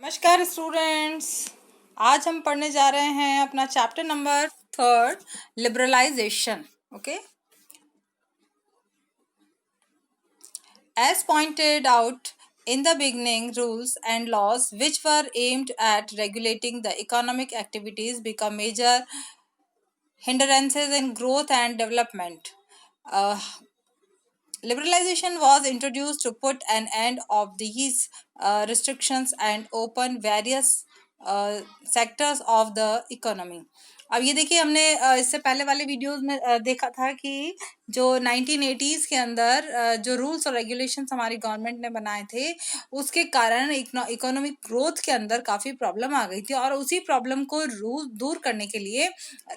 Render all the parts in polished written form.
नमस्कार स्टूडेंट्स। आज हम पढ़ने जा रहे हैं अपना chapter number 3 liberalisation. Okay, as pointed out in the beginning, rules and laws which were aimed at regulating the economic activities become major hindrances in growth and development. Uh, Liberalization was introduced to put an end of these restrictions and open various sectors of the economy. अब ये देखिए, हमने इससे पहले वाले videos में देखा था कि जो 1980s के अंदर जो रूल्स और रेगुलेशंस हमारी गवर्नमेंट ने बनाए थे, उसके कारण इकोनॉमिक ग्रोथ के अंदर काफ़ी प्रॉब्लम आ गई थी और उसी प्रॉब्लम को दूर करने के लिए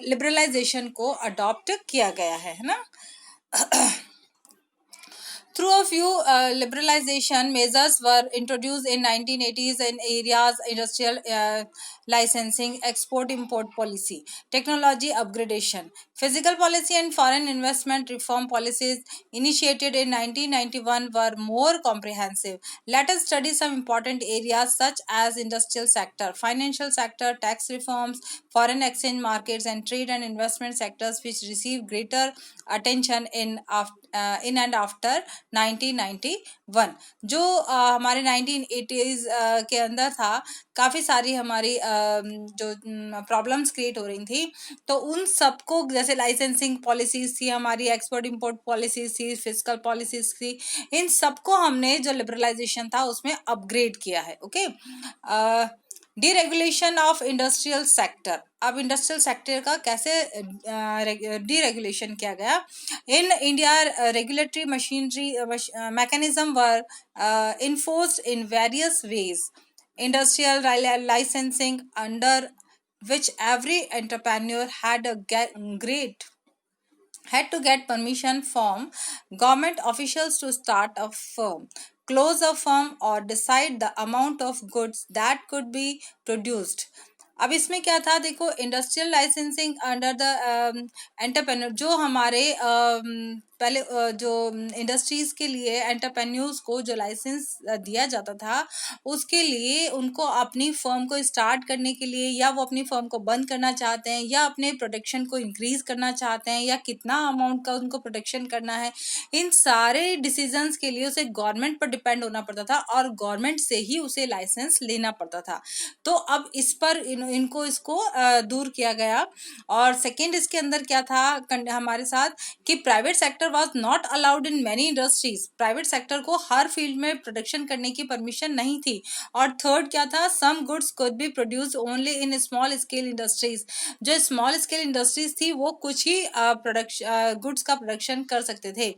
लिबरलाइजेशन को अडॉप्ट किया गया है ना। Through a few liberalization measures were introduced in 1980s in areas industrial licensing, export-import policy, technology upgradation, physical policy and foreign investment reform policies initiated in 1991 were more comprehensive. Let us study some important areas such as industrial sector, financial sector, tax reforms, foreign exchange markets and trade and investment sectors which receive greater attention in and after 1991। जो हमारे 1980s के अंदर था, काफ़ी सारी हमारी जो problems create हो रही थी, तो उन सबको, जैसे लाइसेंसिंग पॉलिसीज थी हमारी, एक्सपोर्ट इंपोर्ट पॉलिसीज थी, फिजिकल पॉलिसीज थी, इन सबको हमने जो लिबरलाइजेशन था उसमें अपग्रेड किया है। Okay, deregulation of industrial sector. अब इंडस्ट्रियल सेक्टर का कैसे डीरेगुलेशन किया गया? In India regulatory machinery mechanism were enforced in various ways. Industrial licensing, under which every entrepreneur had to get permission from government officials to start a firm, close a firm, or decide the amount of goods that could be produced. अब इसमें क्या था, देखो, industrial licensing under the entrepreneur, जो हमारे पहले जो industries के लिए एंटरप्रेन्योर्स को जो लाइसेंस दिया जाता था, उसके लिए उनको अपनी फर्म को स्टार्ट करने के लिए, या वो अपनी फर्म को बंद करना चाहते हैं, या अपने प्रोडक्शन को इंक्रीज करना चाहते हैं, या कितना अमाउंट का उनको प्रोडक्शन करना है, इन सारे डिसीजंस के लिए उसे गवर्नमेंट पर डिपेंड होना पड़ता था और गवर्नमेंट से ही उसे लाइसेंस लेना पड़ता था। तो अब इस पर इनको इसको दूर किया गया। और सेकेंड, इसके अंदर क्या था हमारे साथ कि private sector was not allowed in many industries. Private sector को हर फील्ड में प्रोडक्शन करने की परमिशन नहीं थी। और थर्ड क्या था, some goods could be produced only in small scale industries. जो स्मॉल स्केल इंडस्ट्रीज थी वो कुछ ही प्रोडक्शन गुड्स का प्रोडक्शन कर सकते थे।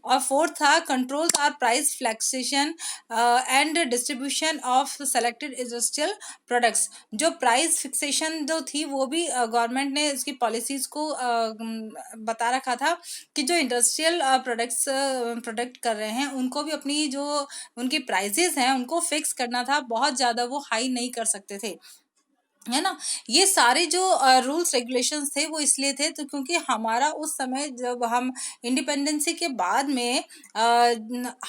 और फोर्थ था, control or price fixation and distribution of selected industrial products. जो प्राइस फिक्सेशन जो थी वो भी गवर्नमेंट ने इसकी पॉलिसीज को बता रखा था कि जो इंडस्ट्रियल प्रोडक्ट कर रहे हैं उनको भी अपनी जो उनकी प्राइसेस हैं उनको फिक्स करना था, बहुत ज़्यादा वो हाई नहीं कर सकते थे, है ना। ये सारे जो रूल्स रेगुलेशंस थे वो इसलिए थे तो क्योंकि हमारा उस समय जब हम इंडिपेंडेंसी के बाद में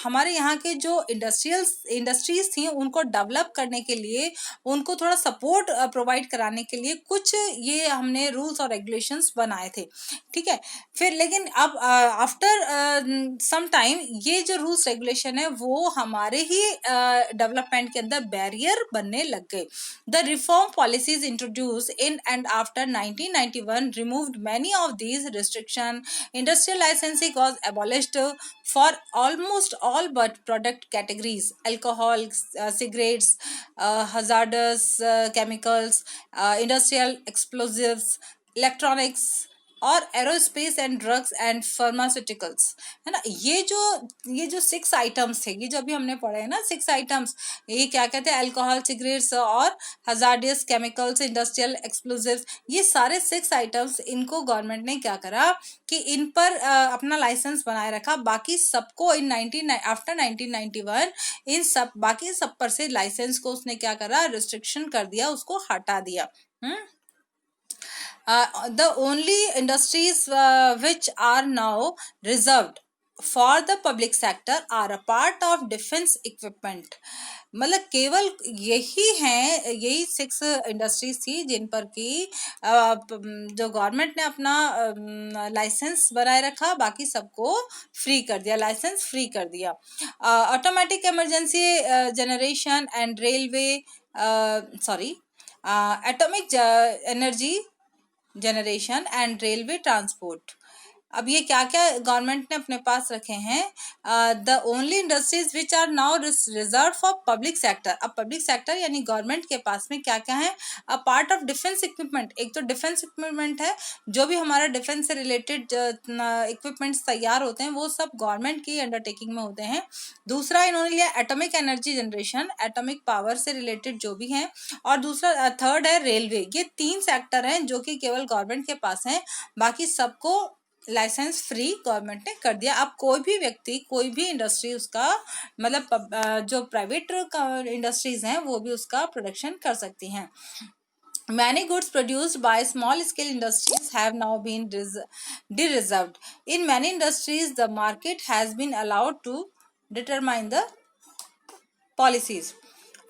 हमारे यहाँ के जो इंडस्ट्रीज थी उनको डेवलप करने के लिए, उनको थोड़ा सपोर्ट प्रोवाइड कराने के लिए कुछ ये हमने रूल्स और रेगुलेशंस बनाए थे, ठीक है। फिर लेकिन अब आफ्टर सम टाइम ये जो रूल्स रेगुलेशन है वो हमारे ही डेवलपमेंट के अंदर बैरियर बनने लग गए। The reform policies introduced in and after 1991 removed many of these restrictions. Industrial licensing was abolished for almost all but product categories: alcohol, cigarettes, hazardous chemicals, industrial explosives, electronics और aerospace and drugs and pharmaceuticals, है ना। ये जो 6 items थे, ये जो अभी हमने पढ़े हैं ना 6 आइटम्स, ये क्या कहते हैं, अल्कोहल, सिगरेट्स और हजार्डियस केमिकल्स, इंडस्ट्रियल एक्सप्लोजिव्स, ये सारे 6 आइटम्स, इनको गवर्नमेंट ने क्या करा कि इन पर अपना लाइसेंस बनाए रखा। बाकी सबको आफ्टर 1991 इन सब बाकी सब पर से लाइसेंस को उसने क्या करा, रिस्ट्रिक्शन कर दिया, उसको हटा दिया। The only industries which are now reserved for the public sector are a part of defence equipment. मतलब केवल यही 6 इंडस्ट्रीज थी जिन पर कि जो गवर्नमेंट ने अपना लाइसेंस बनाए रखा, बाकी सबको फ्री कर दिया, लाइसेंस फ्री कर दिया। Automatic emergency generation and railway, sorry, atomic energy generation and railway transport. अब ये क्या क्या गवर्नमेंट ने अपने पास रखे हैं? The only industries which are now reserve for public sector. अब पब्लिक सेक्टर यानी गवर्नमेंट के पास में क्या क्या है? A part of defence equipment. एक तो डिफेंस इक्विपमेंट है, जो भी हमारा डिफेंस से रिलेटेड इक्विपमेंट्स तैयार होते हैं वो सब गवर्नमेंट की अंडरटेकिंग में होते हैं। दूसरा इन्होंने लिया atomic energy generation, atomic power से रिलेटेड जो भी हैं। और दूसरा थर्ड है रेलवे। ये 3 सेक्टर हैं जो कि केवल गवर्नमेंट के पास हैं, बाकी सबको लाइसेंस फ्री गवर्नमेंट ने कर दिया। अब कोई भी व्यक्ति, कोई भी इंडस्ट्री उसका मतलब जो प्राइवेट इंडस्ट्रीज हैं वो भी उसका प्रोडक्शन कर सकती हैं। Many goods produced by small scale industries have now been de-reserved. In many industries, the market has been allowed to determine the policies.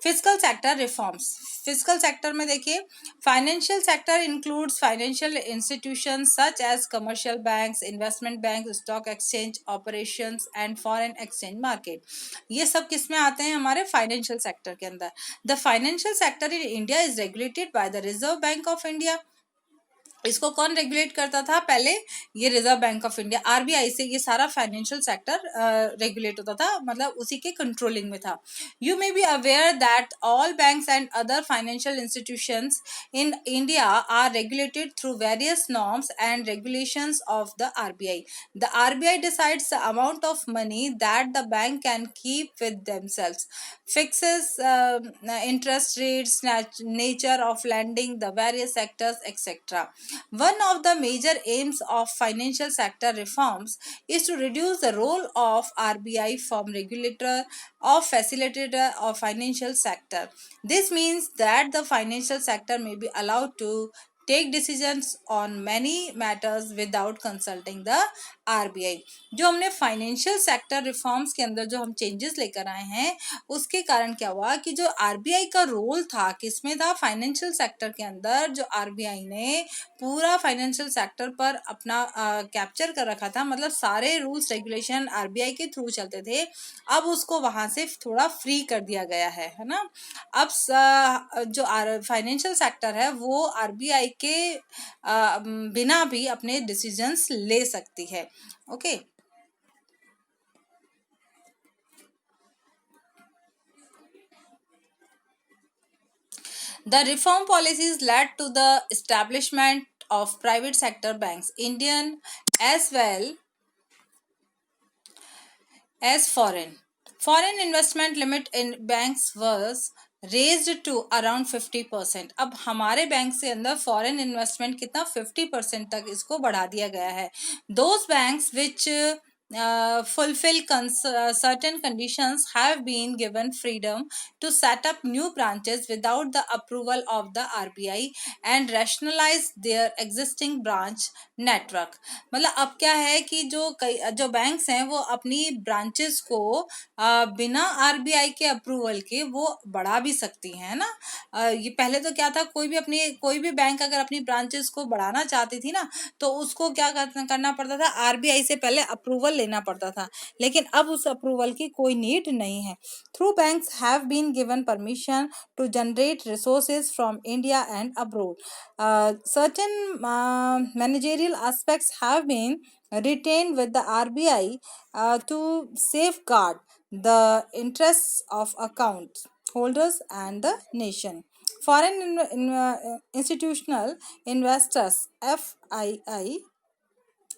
Physical sector reforms. Physical sector में देखिए, financial sector includes financial institution such as commercial banks, investment bank, stock exchange operations and foreign exchange market. ये सब किस में आते हैं? हमारे financial sector के अंदर। The financial sector in India is regulated by the reserve bank of India. इसको कौन रेगुलेट करता था पहले? ये reserve bank of India, RBI से ये सारा फाइनेंशियल सेक्टर रेगुलेट होता था, मतलब उसी के कंट्रोलिंग में था। You may be aware that all banks and other financial institutions in India are regulated through various norms and regulations of the RBI. The RBI decides the amount of money that the bank can keep with themselves, fixes interest rates, nature of lending, the various sectors, etc. One of the major aims of financial sector reforms is to reduce the role of RBI from regulator or facilitator of financial sector. This means that the financial sector may be allowed to take decisions on many matters without consulting the RBI। जो हमने financial sector reforms के अंदर जो हम changes लेकर आए हैं, उसके कारण क्या हुआ कि जो आरबीआई का रोल था किसमें था? फाइनेंशियल सेक्टर के अंदर। जो आरबीआई ने पूरा फाइनेंशियल सेक्टर पर अपना कैप्चर कर रखा था, मतलब सारे रूल्स रेगुलेशन आरबीआई के थ्रू चलते थे, अब उसको वहां से थोड़ा फ्री कर दिया गया है ना। अब जो फाइनेंशियल सेक्टर है वो आरबीआई के बिना भी अपने डिसीजंस ले सकती है। Okay, the reform policies led to the establishment of private sector banks, Indian as well as foreign. Foreign investment limit in banks was raised to around 50%। अब हमारे बैंक से अंदर फॉरेन इन्वेस्टमेंट कितना? 50% तक इसको बढ़ा दिया गया है। Those banks which fulfill certain conditions have been given freedom to set up new branches without the approval of the RBI and rationalize their existing branch network। मतलब अब क्या है कि जो बैंक्स हैं वो अपनी ब्रांचेस को बिना आरबीआई के अप्रूवल के वो बढ़ा भी सकती हैं ना। ये पहले तो क्या था, कोई भी बैंक अगर अपनी ब्रांचेस को बढ़ाना चाहती थी ना, तो उसको क्या करना पड़ता था? आरबीआई से पहले अप्रूवल लेना पड़ता था, लेकिन अब उस अप्रूवल की कोई नीड नहीं है। Through banks have been given permission to generate resources from India and abroad. Certain managerial aspects have been retained with the RBI to safeguard the interests of account holders and the nation. Foreign institutional investors FII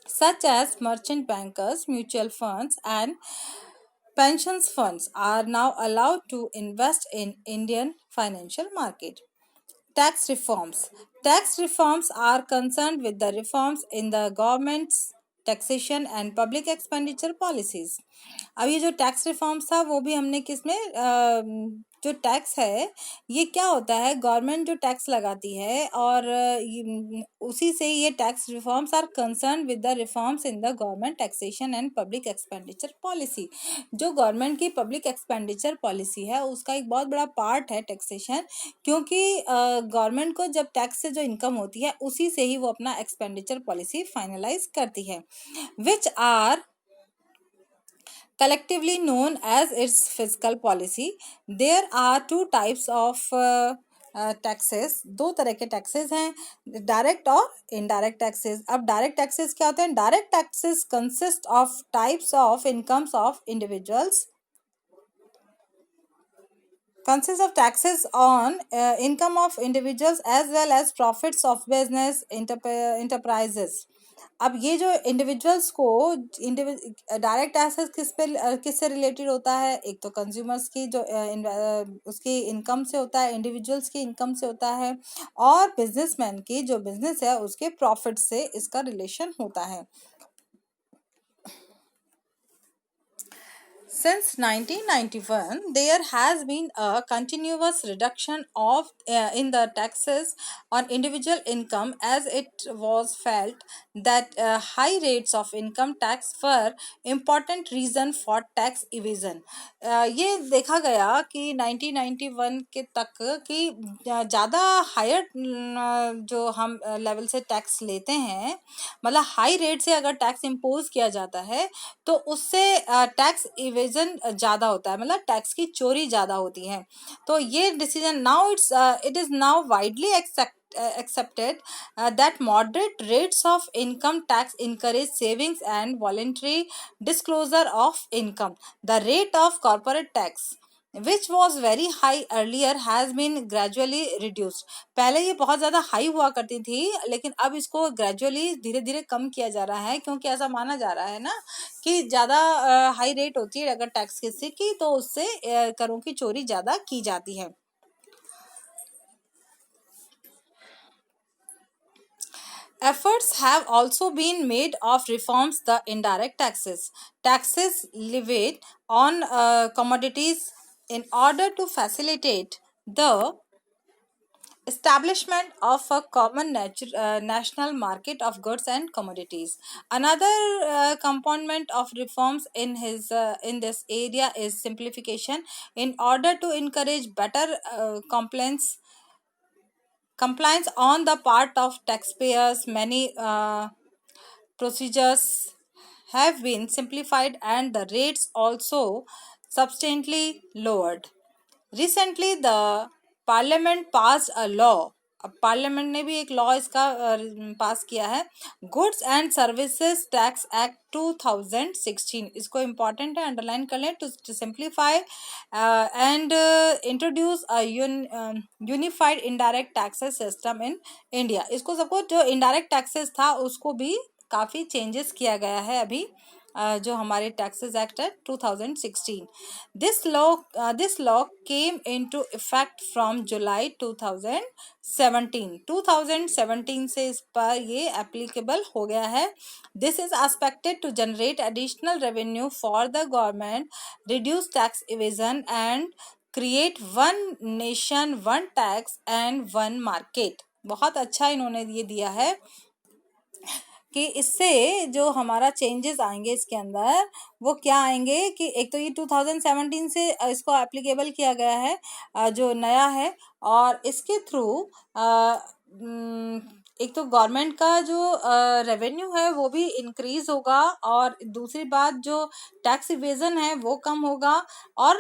such as merchant bankers, mutual funds and pensions funds are now allowed to invest in Indian financial market. Tax reforms. Tax reforms are concerned with the reforms in the government's taxation and public expenditure policies. अब ये जो tax reforms था वो भी हमने किसमें जो tax है ये क्या होता है, गवर्नमेंट जो टैक्स लगाती है और उसी से ये tax reforms are concern with the reforms in the government taxation and public expenditure policy. जो गवर्नमेंट की पब्लिक एक्सपेंडिचर पॉलिसी है उसका एक बहुत बड़ा पार्ट है टैक्सेशन, क्योंकि गवर्नमेंट को जब टैक्स से जो इनकम होती है उसी से ही वो अपना एक्सपेंडिचर पॉलिसी फाइनलाइज करती है, which are collectively known as its fiscal policy. There are two types of taxes, दो तरह के टैक्सेस हैं, डायरेक्ट और इनडायरेक्ट टैक्सेस। अब डायरेक्ट टैक्सेस क्या होते हैं? Direct taxes consist of types of incomes of individuals, consists of taxes on income of individuals as well as profits of business enterprises। अब ये जो इंडिविजुअल्स को डायरेक्ट टैक्सेस किससे रिलेटेड होता है? एक तो कंज्यूमर्स की जो उसकी इनकम से होता है, इंडिविजुअल्स की इनकम से होता है, और बिजनेसमैन की जो बिजनेस है उसके प्रॉफिट से इसका रिलेशन होता है। Since 1991, there has been a continuous reduction of in the taxes on individual income, as it was felt that high rates of income tax were important reason for tax evasion। ये देखा गया कि 1991 के तक कि ज़्यादा हायर जो हम लेवल से टैक्स लेते हैं, मतलब हाई रेट से अगर टैक्स इम्पोज किया जाता है तो उससे टैक्स इवेजन ज़्यादा होता है, मतलब टैक्स की चोरी ज़्यादा होती है। तो ये decision now it is now widely accepted that moderate rates of income tax encourage savings and voluntary disclosure of income. The rate of corporate tax, which was very high earlier, has been gradually reduced। पहले ये बहुत ज़्यादा high हुआ करती थी, लेकिन अब इसको ग्रेजुअली धीरे धीरे कम किया जा रहा है, क्योंकि ऐसा माना जा रहा है ना कि ज़्यादा हाई रेट होती है अगर टैक्स किसी की तो उससे करों की चोरी ज़्यादा की जाती है। Efforts have also been made of reforms the indirect taxes levied on commodities in order to facilitate the establishment of a common national market of goods and commodities. Another component of reforms in this area is simplification in order to encourage better compliance on the part of taxpayers. Many procedures have been simplified and the rates also substantially lowered. Recently, the Parliament passed a law। अब parliament ने भी एक law इसका pass किया है, goods and services tax act 2016। इसको important है, underline कर लें, to simplify and introduce a unified indirect taxes system in India. इसको सबको जो इनडायरेक्ट टैक्सेस था उसको भी काफ़ी चेंजेस किया गया है अभी जो हमारे टैक्सेस एक्ट है 2016। This law came into effect from जुलाई 2017। 2017 से इस पर ये एप्लीकेबल हो गया है। This is expected to generate additional revenue for the government, reduce tax evasion and create one nation one tax and one market. बहुत अच्छा इन्होंने ये दिया है कि इससे जो हमारा चेंजेस आएंगे इसके अंदर वो क्या आएंगे कि एक तो ये 2017 से इसको एप्लीकेबल किया गया है जो नया है, और इसके थ्रू एक तो गवर्नमेंट का जो रेवेन्यू है वो भी इंक्रीज होगा, और दूसरी बात जो टैक्स इवेजन है वो कम होगा। और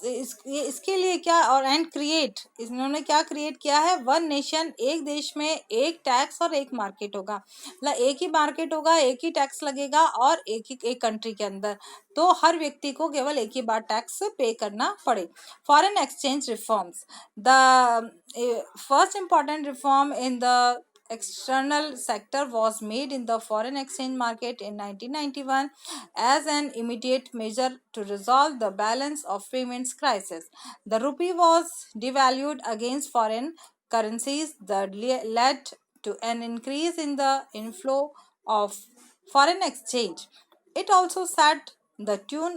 इसके लिए क्या, और एंड क्रिएट, इन्होंने क्या क्रिएट किया है, वन नेशन, एक देश में एक टैक्स और एक मार्केट होगा, मतलब एक ही मार्केट होगा, एक ही टैक्स लगेगा, और एक कंट्री के अंदर तो हर व्यक्ति को केवल एक ही बार टैक्स पे करना पड़े। Foreign exchange reforms, the first important reform in the external sector was made in the foreign exchange market in 1991 as an immediate measure to resolve the balance of payments crisis. The rupee was devalued against foreign currencies that led to an increase in the inflow of foreign exchange. It also set the tone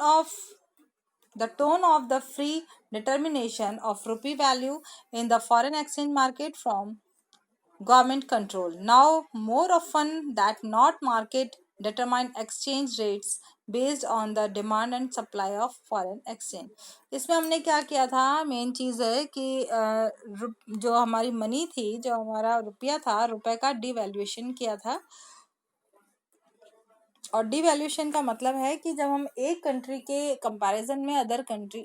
of the free determination of rupee value in the foreign exchange market from government control. Now, more often that not, market determine exchange rates based on the demand and supply of foreign exchange. इसमें हमने क्या किया था, main चीज़ है कि जो हमारी money थी, जो हमारा रुपया था, रुपए का डिवैल्यूएशन किया था। और डिवैल्यूएशन का मतलब है कि जब हम एक कंट्री के कंपैरिजन में अदर कंट्री,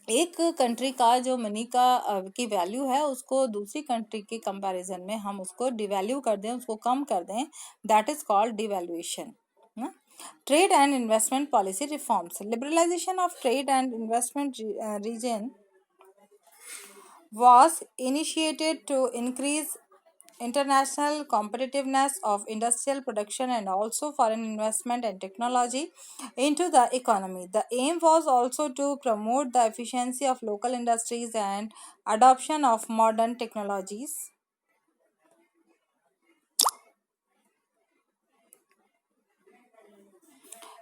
एक कंट्री का जो मनी का की वैल्यू है उसको दूसरी कंट्री के कंपैरिजन में हम उसको डिवैल्यू कर दें, उसको कम कर दें, that is called devaluation. Trade and investment policy reforms, liberalisation of trade and investment region was initiated to increase international competitiveness of industrial production and also foreign investment and technology into the economy. The aim was also to promote the efficiency of local industries and adoption of modern technologies.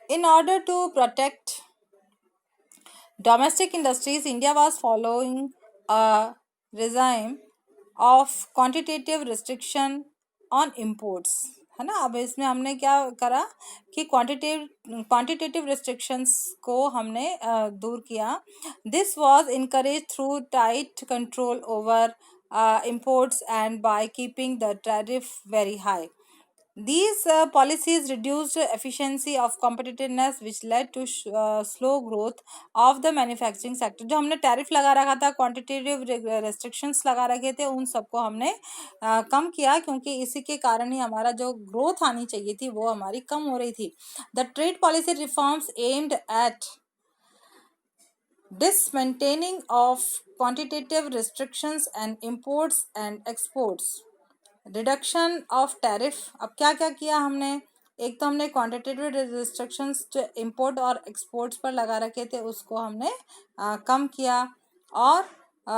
In order to protect domestic industries, India was following a regime of quantitative restriction on imports, है ना। अब इसमें हमने क्या करा कि quantitative restrictions को हमने दूर किया। This was encourage through tight control over imports and by keeping the tariff very high. These policies reduced efficiency of competitiveness, which led to slow growth of the manufacturing sector. जो हमने tariff लगा रखा था, quantitative restrictions लगा रखे थे, उन सबको हमने कम किया, क्योंकि इसी के कारण ही हमारा जो ग्रोथ आनी चाहिए थी वो हमारी कम हो रही थी। The trade policy reforms aimed at dismantling of quantitative restrictions and imports and exports, reduction of tariff. अब क्या क्या किया हमने, एक तो हमने क्वांटिटेटिव रिस्ट्रिक्शंस जो इंपोर्ट और एक्सपोर्ट्स पर लगा रखे थे उसको हमने कम किया, और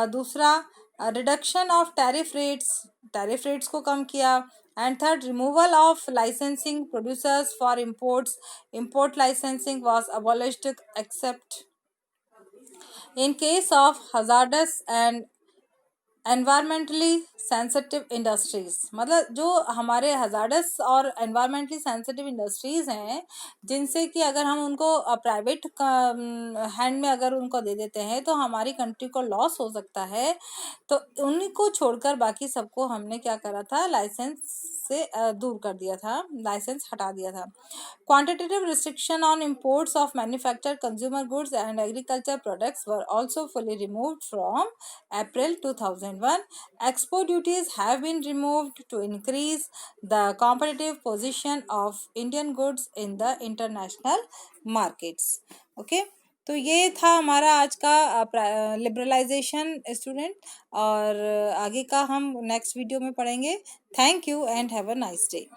दूसरा रिडक्शन ऑफ टैरिफ रेट्स को कम किया, and third removal of licensing producers for import licensing was abolished except in case of hazardous and environmentally sensitive industries. मतलब जो हमारे हजार्डस और एनवायरमेंटली सेंसिटिव इंडस्ट्रीज हैं, जिनसे कि अगर हम उनको प्राइवेट हैंड में अगर उनको दे देते हैं तो हमारी कंट्री को लॉस हो सकता है, तो उनको छोड़कर बाकी सबको हमने क्या करा था, लाइसेंस से दूर कर दिया था, लाइसेंस हटा दिया था। Quantitative restriction on imports of manufactured consumer goods and agriculture products were also fully removed from April 2001. Export duties have been removed to increase the competitive position of Indian goods in the international markets. Okay. तो ये था हमारा आज का liberalisation student, और आगे का हम नेक्स्ट वीडियो में पढ़ेंगे। Thank you and have a nice day.